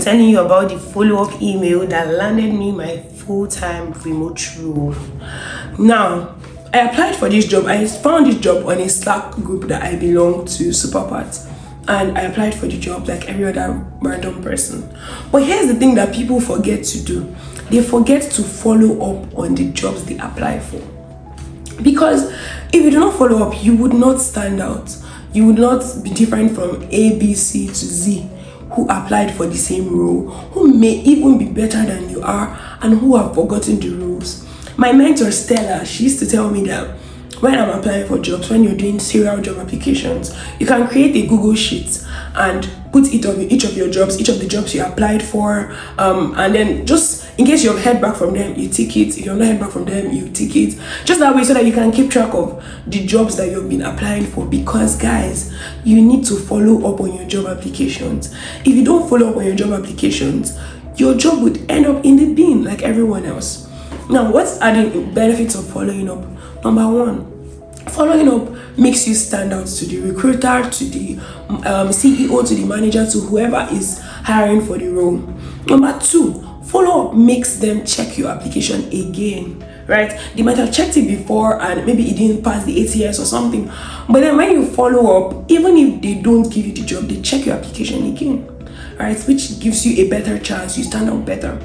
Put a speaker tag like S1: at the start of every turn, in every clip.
S1: telling you about the follow-up email that landed me my full-time remote role. Now, I applied for this job. I found this job on a Slack group that I belong to, Superpart, and I applied for the job like every other random person. But here's the thing that people forget to do. They forget to follow up on the jobs they apply for. Because if you do not follow up, you would not stand out. You would not be different from A, B, C to Z who applied for the same role, who may even be better than you are, and who have forgotten the rules. My mentor Stella, she used to tell me that when I'm applying for jobs, when you're doing serial job applications, you can create a Google Sheet and put each of the jobs you applied for, and then just in case you've heard back from them, you tick it. If you've not heard back from them, you tick it. Just that way, so that you can keep track of the jobs that you've been applying for. Because guys, you need to follow up on your job applications. If you don't follow up on your job applications, your job would end up in the bin like everyone else. Now, what's adding benefits of following up? Number one, following up makes you stand out to the recruiter, to the CEO, to the manager, to whoever is hiring for the role. Number two, follow up makes them check your application again, right? They might have checked it before and maybe it didn't pass the ATS or something. But then when you follow up, even if they don't give you the job, they check your application again, right? Which gives you a better chance, you stand out better.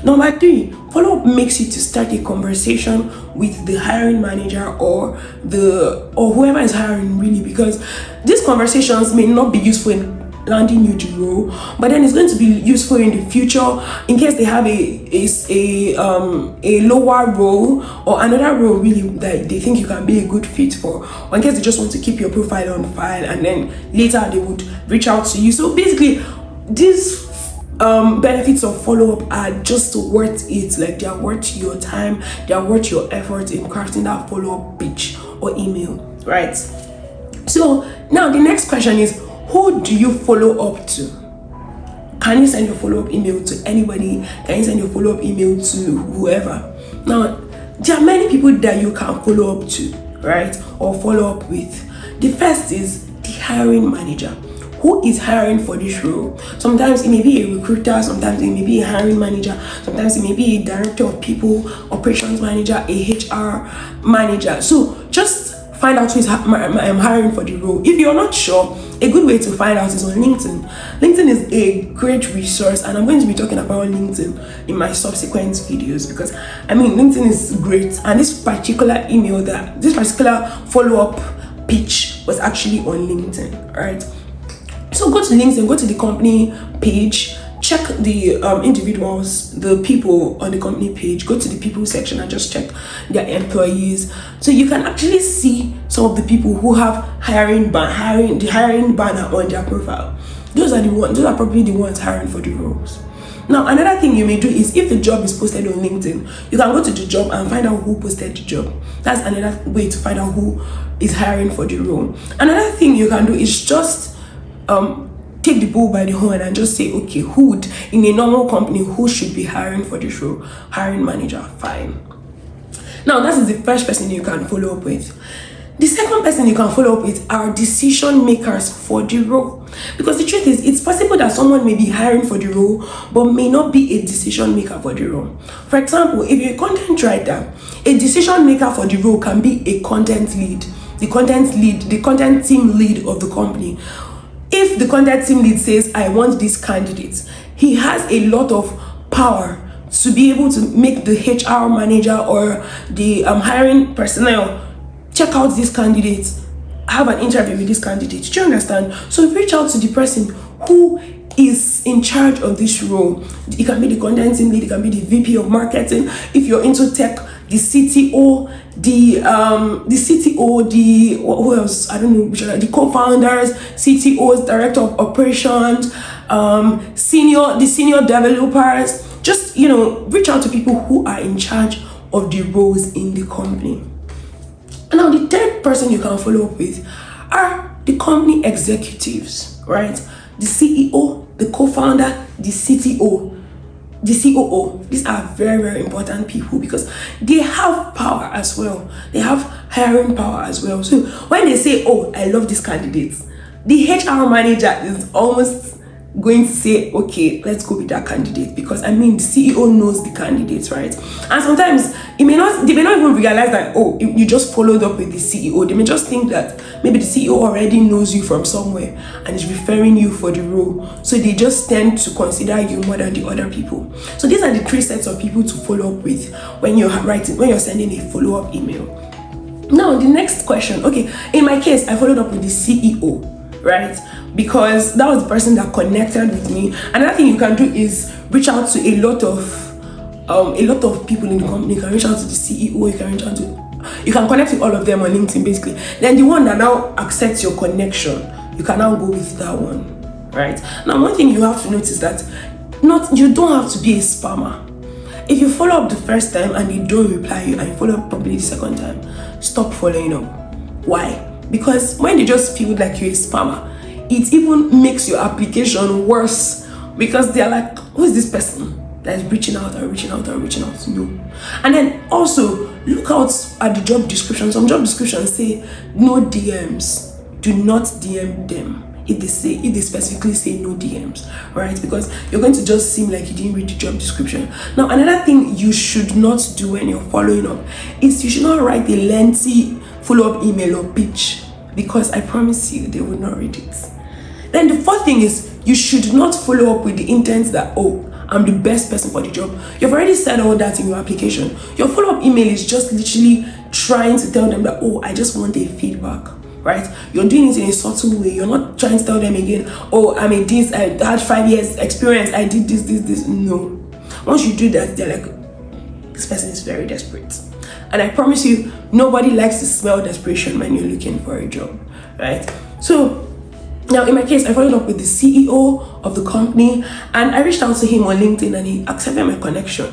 S1: Number three, follow-up makes you to start a conversation with the hiring manager or whoever is hiring, really, because these conversations may not be useful in landing you the role, but then it's going to be useful in the future in case they have a lower role or another role really that they think you can be a good fit for, or in case they just want to keep your profile on file and then later they would reach out to you. So basically, these benefits of follow-up are just worth it. Like, they are worth your time, they are worth your effort in crafting that follow-up pitch or email, right? So now the next question is, who do you follow up to? Can you send your follow-up email to anybody? Can you send your follow-up email to whoever? Now, there are many people that you can follow up to, right? Or follow up with. The first is the hiring manager. Who is hiring for this role? Sometimes it may be a recruiter, sometimes it may be a hiring manager, sometimes it may be a director of people, operations manager, a HR manager. So just find out who is hiring for the role. If you're not sure, a good way to find out is on LinkedIn. LinkedIn is a great resource, and I'm going to be talking about LinkedIn in my subsequent videos, because LinkedIn is great. And this particular follow-up pitch was actually on LinkedIn, right? So go to LinkedIn, go to the company page, check the individuals, the people on the company page, go to the people section and just check their employees. So you can actually see some of the people who have the hiring banner on their profile. Those are probably the ones hiring for the roles. Now, another thing you may do is, if the job is posted on LinkedIn, you can go to the job and find out who posted the job. That's another way to find out who is hiring for the role. Another thing you can do is just take the bull by the horn and just say, okay, in a normal company, who should be hiring for this role? Hiring manager, fine. Now, that is the first person you can follow up with. The second person you can follow up with are decision makers for the role. Because the truth is, it's possible that someone may be hiring for the role, but may not be a decision maker for the role. For example, if you're a content writer, a decision maker for the role can be a content lead, the content team lead of the company. If the content team lead says, I want this candidate, he has a lot of power to be able to make the HR manager or the hiring personnel check out this candidate, have an interview with this candidate. Do you understand? So reach out to the person who is in charge of this role. It can be the content team lead, it can be the VP of marketing. If you're into tech, the CTO, who else? I don't know, the co-founders, CTOs, director of operations, the senior developers. Just, reach out to people who are in charge of the roles in the company. And now the third person you can follow up with are the company executives, right? The CEO, the co-founder, the CTO, the COO. These are very, very important people because they have power as well. They have hiring power as well. So when they say, oh, I love this candidate, the HR manager is almost going to say, okay, let's go with that candidate, because I mean the CEO knows the candidates, right? And sometimes they may not even realize that, oh, you just followed up with the CEO. They may just think that maybe the CEO already knows you from somewhere and is referring you for the role, so they just tend to consider you more than the other people. So these are the 3 sets of people to follow up with when you're sending a follow-up email. Now the next question, okay, in my case I followed up with the CEO, right? Because that was the person that connected with me. Another thing you can do is reach out to a lot of people in the company. You can reach out to the CEO, you can connect with all of them on LinkedIn basically. Then the one that now accepts your connection, you can now go with that one, right? Now one thing you have to notice that you don't have to be a spammer. If you follow up the first time and they don't reply you, and you follow up probably the second time, stop following up. Why? Because when they just feel like you're a spammer, it even makes your application worse, because they're like, who is this person that is reaching out and reaching out and reaching out? No. And then also look out at the job description. Some job descriptions say no DMs. Do not DM them if they specifically say no DMs, right? Because you're going to just seem like you didn't read the job description. Now another thing you should not do when you're following up is you should not write a lengthy follow-up email or pitch, because I promise you they will not read it. Then the 4th thing is you should not follow up with the intent that, oh, I'm the best person for the job. You've already said all that in your application. Your follow-up email is just literally trying to tell them that, oh, I just want a feedback, right? You're doing it in a subtle way. You're not trying to tell them again, oh, I had 5 years experience, I did this. No. Once you do that, they're like, this person is very desperate. And I promise you, nobody likes to smell desperation when you're looking for a job, right? So now in my case, I followed up with the CEO of the company, and I reached out to him on LinkedIn and he accepted my connection.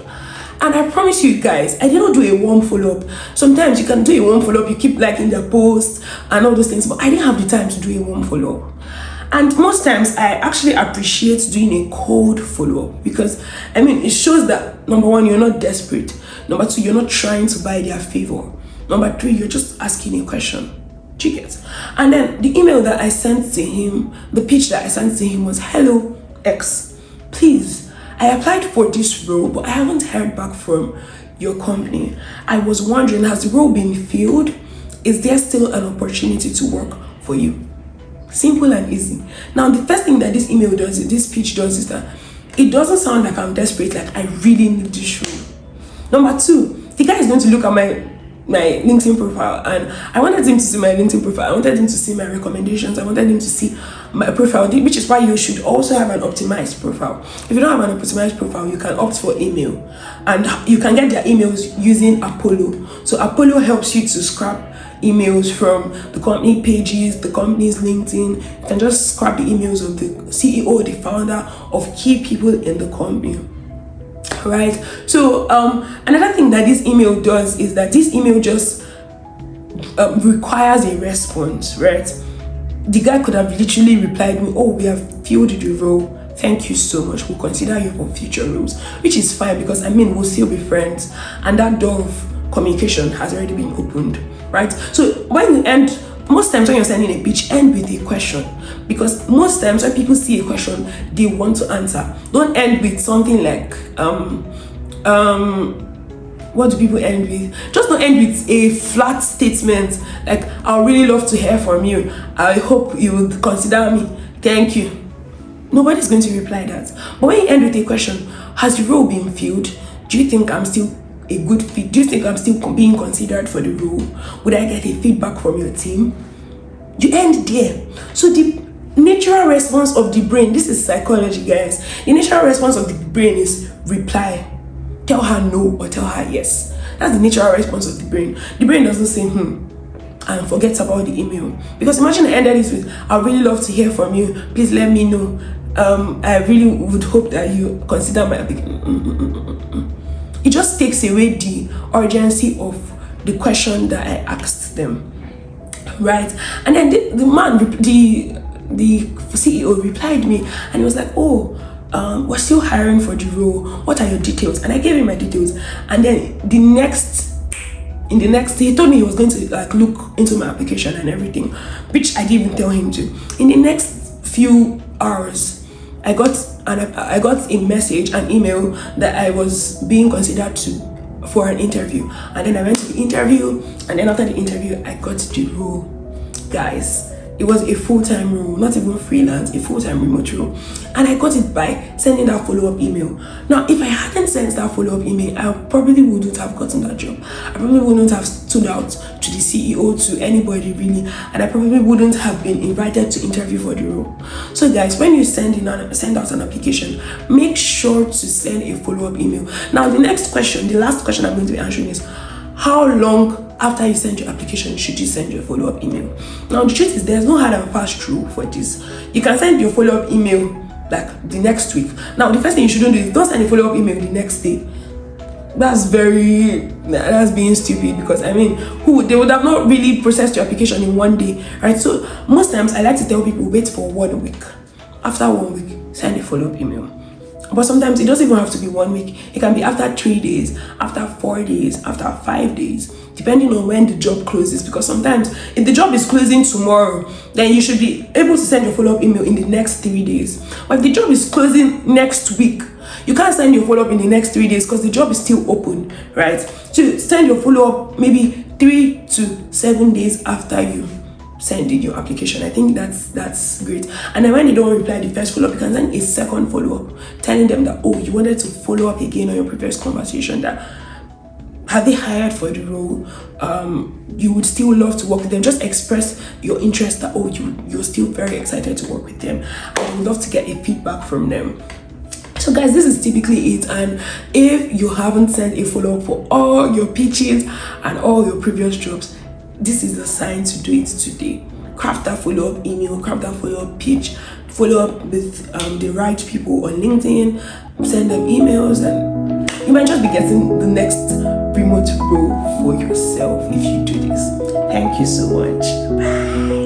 S1: And I promise you guys, I did not do a warm follow-up. Sometimes you can do a warm follow-up, you keep liking their posts and all those things, but I didn't have the time to do a warm follow-up. And most times I actually appreciate doing a cold follow-up, because I mean it shows that, number 1, you're not desperate. Number 2, you're not trying to buy their favor. Number 3, you're just asking a question. Do you get? And then the email that I sent to him, the pitch that I sent to him was, hello X, please, I applied for this role, but I haven't heard back from your company. I was wondering, has the role been filled? Is there still an opportunity to work for you? Simple and easy. Now the first thing that this email does, this pitch does, is that it doesn't sound like I'm desperate, like I really need this role. Number 2, the guy is going to look at my LinkedIn profile, and I wanted him to see my LinkedIn profile. I wanted him to see my recommendations. I wanted him to see my profile, which is why you should also have an optimized profile. If you don't have an optimized profile, you can opt for email, and you can get their emails using Apollo. So Apollo helps you to scrap emails from the company pages, the company's LinkedIn. You can just scrap the emails of the CEO, the founder, of key people in the company. Right? So another thing that this email does is that this email just requires a response, right? The guy could have literally replied me, oh, we have filled the role, thank you so much, we'll consider you for future roles, which is fine, because I mean we'll still be friends, and that door of communication has already been opened, right? So when you end, most times when you're sending a pitch, end with a question, because most times when people see a question, they want to answer. Don't end with something like what do people end with? Just don't end with a flat statement like, I would really love to hear from you, I hope you would consider me, thank you. Nobody's going to reply that. But when you end with a question, has the role been filled? Do you think I'm still a good fit? Do you think I'm still being considered for the role? Would I get a feedback from your team? You end there. So the natural response of the brain, this is psychology, guys. The natural response of the brain is reply. Tell her no or tell her yes. That's the natural response of the brain. The brain doesn't say and forgets about the email. Because imagine I ended this with, I really love to hear from you, please let me know. I really would hope that you consider my application. It just takes away the urgency of the question that I asked them, right? And then the man, the CEO replied me, and he was like, oh, we're still hiring for the role, what are your details? And I gave him my details, and then in the next he told me he was going to like look into my application and everything, which I didn't even tell him to. In the next few hours, I got a message, an email that I was being considered for an interview, and then I went to the interview, and then after the interview I got the role. Guys, it was a full-time role, not even freelance, a full-time remote role, and I got it by sending that follow-up email. Now, if I hadn't sent that follow-up email, I probably wouldn't have gotten that job. I probably wouldn't have stood out to the CEO, to anybody really, and I probably wouldn't have been invited to interview for the role. So guys, when you send out an application, make sure to send a follow-up email. Now, the last question I'm going to be answering is, how long after you send your application should you send your follow-up email? Now, the truth is, there's no hard and fast rule for this. You can send your follow-up email like the next week. Now, the first thing you shouldn't do is don't send a follow-up email the next day. That's being stupid, because I mean, they would have not really processed your application in one day, right? So most times I like to tell people, wait for 1 week. After 1 week, send a follow-up email. But sometimes it doesn't even have to be 1 week. It can be after 3 days, after 4 days, after 5 days, depending on when the job closes. Because sometimes if the job is closing tomorrow, then you should be able to send your follow-up email in the next 3 days. But if the job is closing next week, you can't send your follow-up in the next 3 days because the job is still open, right? So send your follow-up maybe 3 to 7 days after you send in your application. I think that's great. And then when they don't reply the first follow-up, you can send a second follow-up, telling them that, oh, you wanted to follow up again on your previous conversation, that have they hired for the role? You would still love to work with them. Just express your interest that, oh, you're still very excited to work with them. I would love to get a feedback from them. So guys, this is typically it. And if you haven't sent a follow-up for all your pitches and all your previous jobs, this is the sign to do it today. Craft that follow-up email, craft that follow-up pitch, follow up with the right people on LinkedIn, send them emails, and you might just be getting the next remote role for yourself if you do this. Thank you so much. Bye.